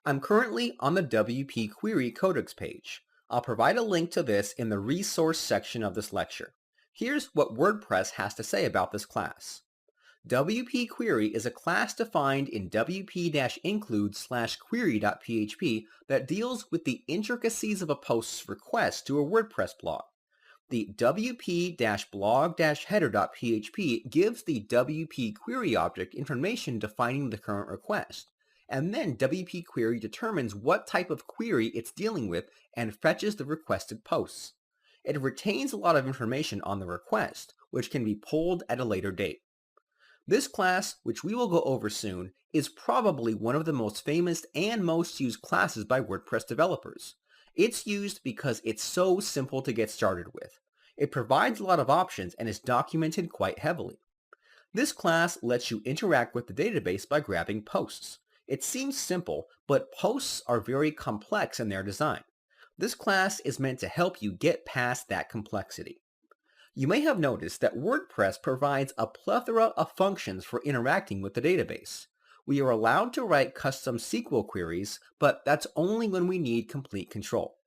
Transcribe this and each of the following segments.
I'm currently on the WP Query Codex page. I'll provide a link to this in the resource section of this lecture. Here's what WordPress has to say about this class. WP Query is a class defined in wp-include/query.php that deals with the intricacies of a post's request to a WordPress blog. The wp-blog-header.php gives the WP Query object information defining the current request, and then WP Query determines what type of query it's dealing with and fetches the requested posts. It retains a lot of information on the request, which can be pulled at a later date. This class, which we will go over soon, is probably one of the most famous and most used classes by WordPress developers. It's used because it's so simple to get started with. It provides a lot of options and is documented quite heavily. This class lets you interact with the database by grabbing posts. It seems simple, but posts are very complex in their design. This class is meant to help you get past that complexity. You may have noticed that WordPress provides a plethora of functions for interacting with the database. We are allowed to write custom SQL queries, but that's only when we need complete control.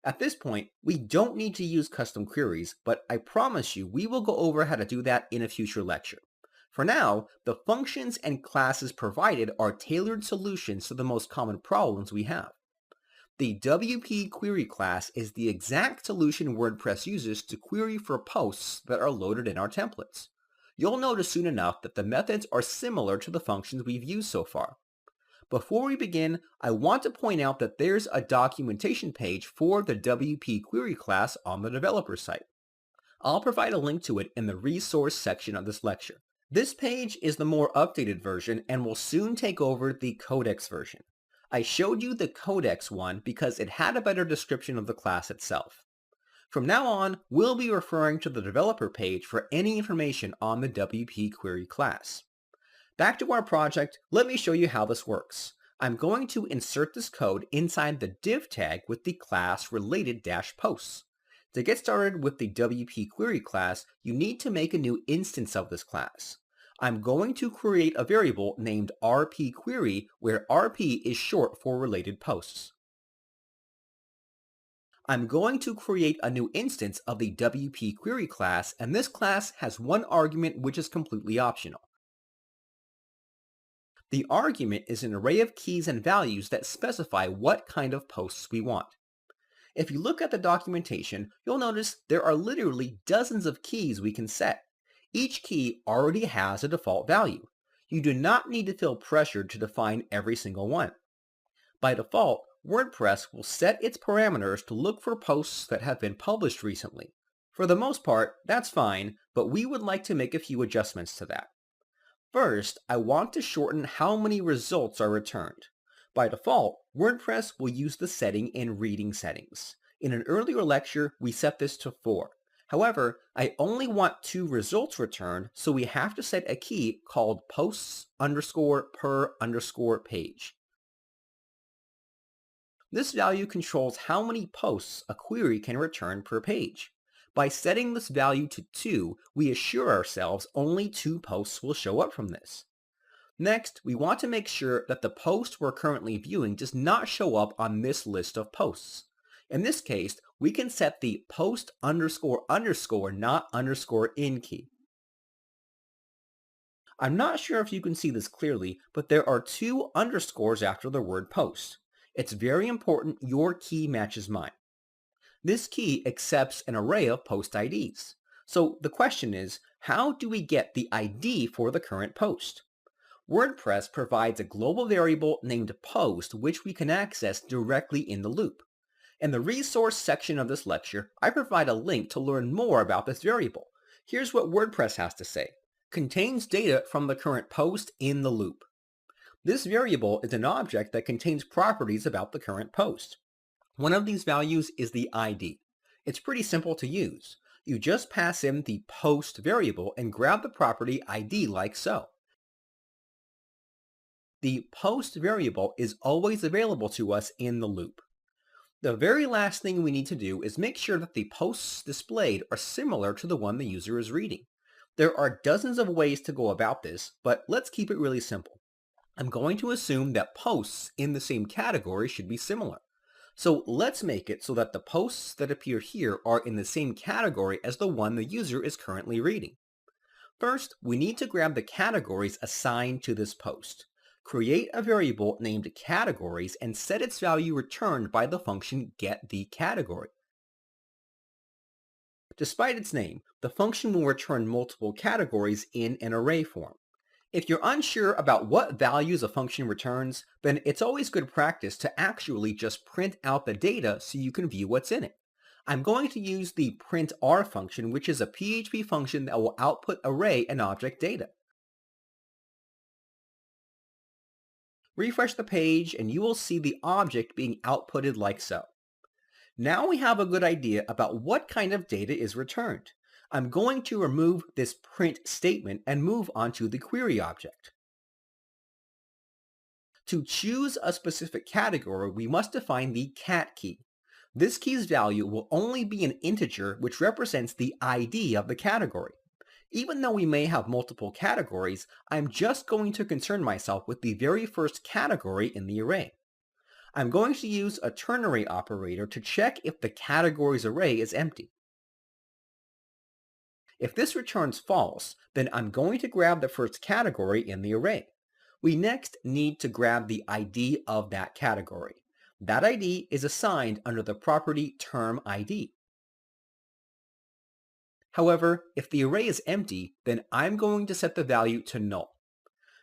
At this point, we don't need to use custom queries, but I promise you we will go over how to do that in a future lecture. For now, the functions and classes provided are tailored solutions to the most common problems we have. The WP Query class is the exact solution WordPress uses to query for posts that are loaded in our templates. You'll notice soon enough that the methods are similar to the functions we've used so far. Before we begin, I want to point out that there's a documentation page for the WP Query class on the developer site. I'll provide a link to it in the resource section of this lecture. This page is the more updated version and will soon take over the Codex version. I showed you the Codex one because it had a better description of the class itself. From now on, we'll be referring to the developer page for any information on the WP Query class. Back to our project, let me show you how this works. I'm going to insert this code inside the div tag with the class related -posts. To get started with the WP Query class, you need to make a new instance of this class. I'm going to create a variable named rpQuery where rp is short for related posts. I'm going to create a new instance of the WP Query class, and this class has one argument which is completely optional. The argument is an array of keys and values that specify what kind of posts we want. If you look at the documentation, you'll notice there are literally dozens of keys we can set. Each key already has a default value. You do not need to feel pressured to define every single one. By default, WordPress will set its parameters to look for posts that have been published recently. For the most part, that's fine, but we would like to make a few adjustments to that. First, I want to shorten how many results are returned. By default, WordPress will use the setting in reading settings. In an earlier lecture, we set this to 4. However, I only want 2 results returned, so we have to set a key called posts_per_page. This value controls how many posts a query can return per page. By setting this value to 2, we assure ourselves only 2 posts will show up from this. Next, we want to make sure that the post we're currently viewing does not show up on this list of posts. In this case, we can set the post__not_in key. I'm not sure if you can see this clearly, but there are 2 underscores after the word post. It's very important your key matches mine. This key accepts an array of post IDs. So the question is, how do we get the ID for the current post? WordPress provides a global variable named post which we can access directly in the loop. In the resource section of this lecture, I provide a link to learn more about this variable. Here's what WordPress has to say. Contains data from the current post in the loop. This variable is an object that contains properties about the current post. One of these values is the ID. It's pretty simple to use. You just pass in the post variable and grab the property ID like so. The post variable is always available to us in the loop. The very last thing we need to do is make sure that the posts displayed are similar to the one the user is reading. There are dozens of ways to go about this, but let's keep it really simple. I'm going to assume that posts in the same category should be similar. So let's make it so that the posts that appear here are in the same category as the one the user is currently reading. First, we need to grab the categories assigned to this post. Create a variable named categories and set its value returned by the function getTheCategory. Despite its name, the function will return multiple categories in an array form. If you're unsure about what values a function returns, then it's always good practice to actually just print out the data so you can view what's in it. I'm going to use the printr function, which is a PHP function that will output array and object data. Refresh the page and you will see the object being outputted like so. Now we have a good idea about what kind of data is returned. I'm going to remove this print statement and move on to the query object. To choose a specific category, we must define the cat key. This key's value will only be an integer which represents the ID of the category. Even though we may have multiple categories, I'm just going to concern myself with the very first category in the array. I'm going to use a ternary operator to check if the categories array is empty. If this returns false, then I'm going to grab the first category in the array. We next need to grab the ID of that category. That ID is assigned under the property termID. However, if the array is empty, then I'm going to set the value to null.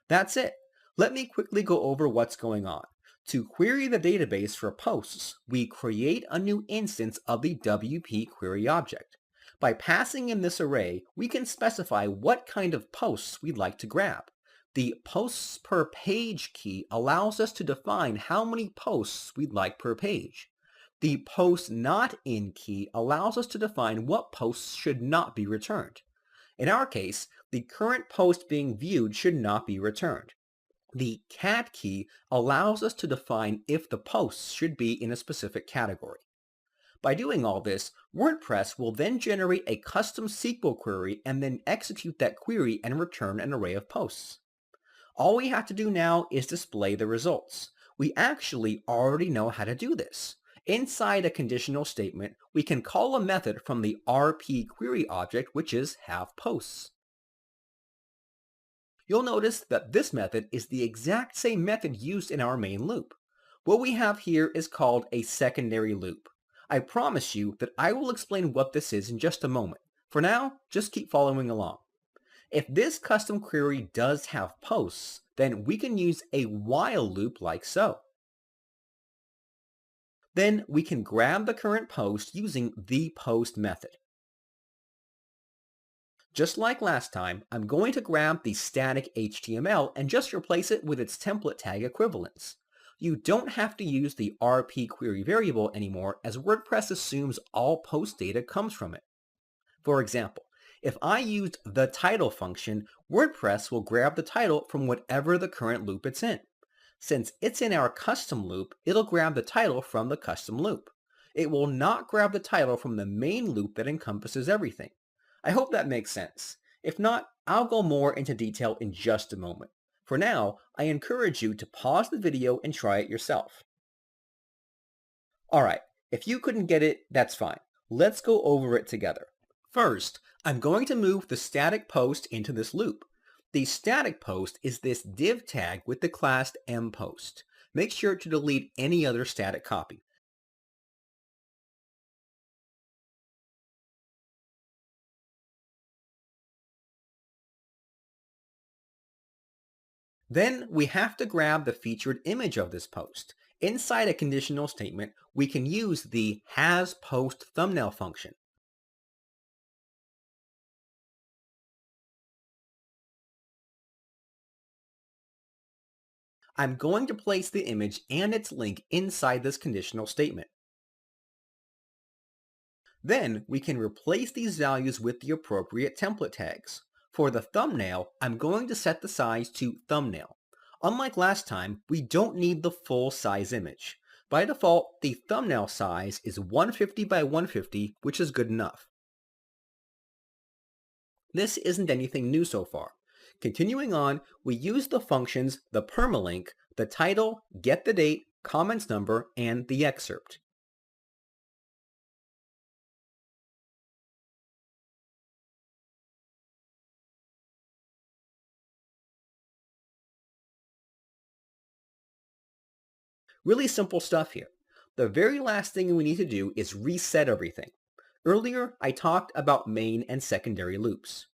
That's it. Let me quickly go over what's going on. To query the database for posts, we create a new instance of the WP query object. By passing in this array, we can specify what kind of posts we'd like to grab. The posts per page key allows us to define how many posts we'd like per page. The post not in key allows us to define what posts should not be returned. In our case, the current post being viewed should not be returned. The cat key allows us to define if the posts should be in a specific category. By doing all this, WordPress will then generate a custom SQL query and then execute that query and return an array of posts. All we have to do now is display the results. We actually already know how to do this. Inside a conditional statement, we can call a method from the rpQuery object, which is havePosts. You'll notice that this method is the exact same method used in our main loop. What we have here is called a secondary loop. I promise you that I will explain what this is in just a moment. For now, just keep following along. If this custom query does have posts, then we can use a while loop like so. Then we can grab the current post using the post method. Just like last time, I'm going to grab the static HTML and just replace it with its template tag equivalents. You don't have to use the rpQuery variable anymore, as WordPress assumes all post data comes from it. For example, if I used the title function, WordPress will grab the title from whatever the current loop it's in. Since it's in our custom loop, it'll grab the title from the custom loop. It will not grab the title from the main loop that encompasses everything. I hope that makes sense. If not, I'll go more into detail in just a moment. For now, I encourage you to pause the video and try it yourself. Alright, if you couldn't get it, that's fine. Let's go over it together. First, I'm going to move the static post into this loop. The static post is this div tag with the class mPost. Make sure to delete any other static copy. Then we have to grab the featured image of this post. Inside a conditional statement, we can use the hasPostThumbnail function. I'm going to place the image and its link inside this conditional statement. Then we can replace these values with the appropriate template tags. For the thumbnail, I'm going to set the size to thumbnail. Unlike last time, we don't need the full size image. By default, the thumbnail size is 150 by 150, which is good enough. This isn't anything new so far. Continuing on, we use the functions the permalink, the title, get the date, comments number, and the excerpt. Really simple stuff here. The very last thing we need to do is reset everything. Earlier, I talked about main and secondary loops.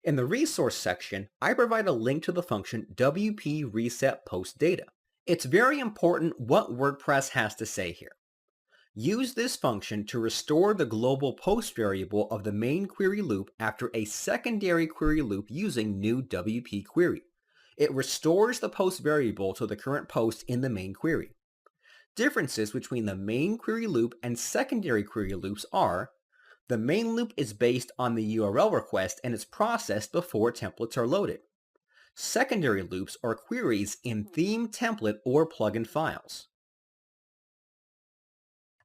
In the resource section, I provide a link to the function WP reset post data. It's very important what WordPress has to say here. Use this function to restore the global post variable of the main query loop after a secondary query loop using new WP query. It restores the post variable to the current post in the main query. Differences between the main query loop and secondary query loops are: the main loop is based on the URL request and is processed before templates are loaded. Secondary loops are queries in theme, template, or plugin files.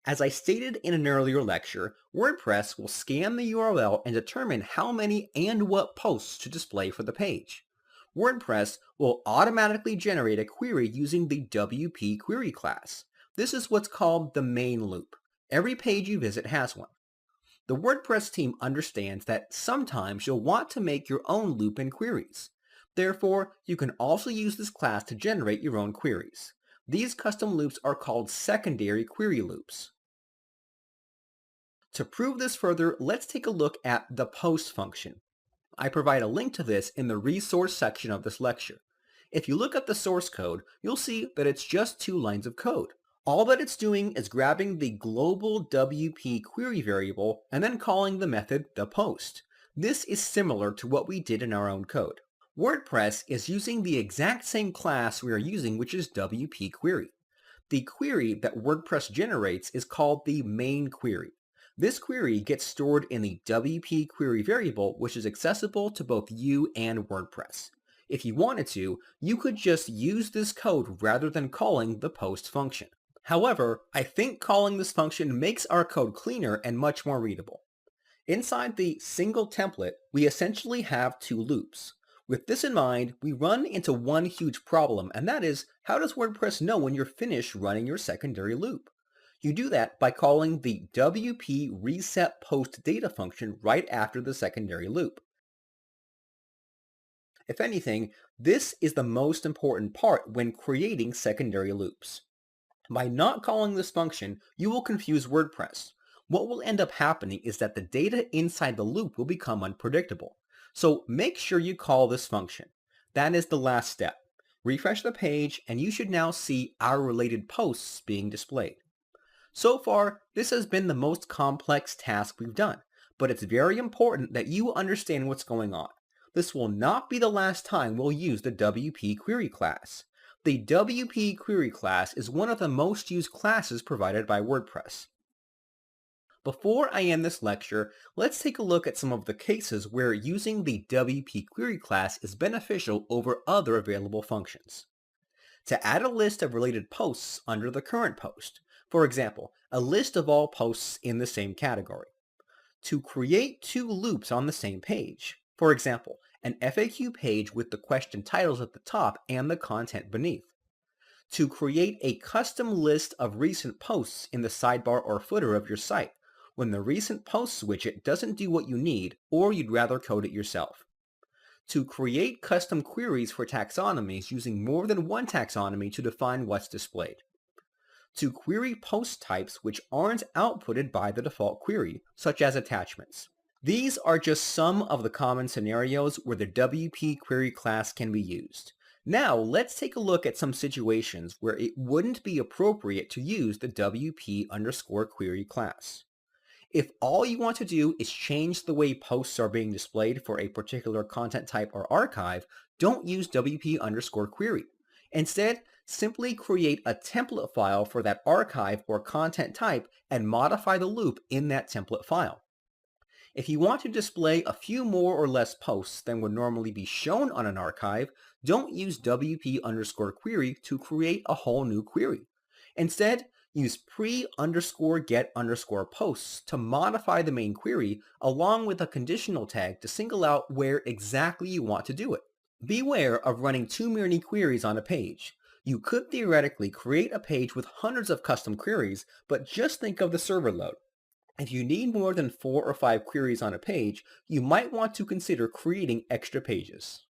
As I stated in an earlier lecture, WordPress will scan the URL and determine how many and what posts to display for the page. WordPress will automatically generate a query using the WP query class. This is what's called the main loop. Every page you visit has one. The WordPress team understands that sometimes you'll want to make your own loop and queries. Therefore, you can also use this class to generate your own queries. These custom loops are called secondary query loops. To prove this further, let's take a look at the post function. I provide a link to this in the resource section of this lecture. If you look at the source code, you'll see that it's just 2 lines of code. All that it's doing is grabbing the global WP query variable and then calling the method the post. This is similar to what we did in our own code. WordPress is using the exact same class we are using, which is WP query. The query that WordPress generates is called the main query. This query gets stored in the WP query variable, which is accessible to both you and WordPress. If you wanted to, you could just use this code rather than calling the post function. However, I think calling this function makes our code cleaner and much more readable. Inside the single template, we essentially have 2 loops. With this in mind, we run into one huge problem, and that is, how does WordPress know when you're finished running your secondary loop? You do that by calling the WP reset post data function right after the secondary loop. If anything, this is the most important part when creating secondary loops. By not calling this function, you will confuse WordPress. What will end up happening is that the data inside the loop will become unpredictable. So make sure you call this function. That is the last step. Refresh the page and you should now see our related posts being displayed. So far, this has been the most complex task we've done, but it's very important that you understand what's going on. This will not be the last time we'll use the WP query class. The WP query class is one of the most used classes provided by WordPress. Before I end this lecture, let's take a look at some of the cases where using the WP query class is beneficial over other available functions. To add a list of related posts under the current post. For example, a list of all posts in the same category. To create 2 loops on the same page. For example, an FAQ page with the question titles at the top and the content beneath. To create a custom list of recent posts in the sidebar or footer of your site when the recent posts widget doesn't do what you need or you'd rather code it yourself. To create custom queries for taxonomies using more than one taxonomy to define what's displayed. To query post types which aren't outputted by the default query, such as attachments. These are just some of the common scenarios where the WP query class can be used. Now let's take a look at some situations where it wouldn't be appropriate to use the WP_query class. If all you want to do is change the way posts are being displayed for a particular content type or archive, don't use WP_query. Instead, simply create a template file for that archive or content type and modify the loop in that template file. If you want to display a few more or less posts than would normally be shown on an archive, don't use WP_query to create a whole new query. Instead, use pre_get_posts to modify the main query along with a conditional tag to single out where exactly you want to do it. Beware of running too many queries on a page. You could theoretically create a page with hundreds of custom queries, but just think of the server load. If you need more than 4 or 5 queries on a page, you might want to consider creating extra pages.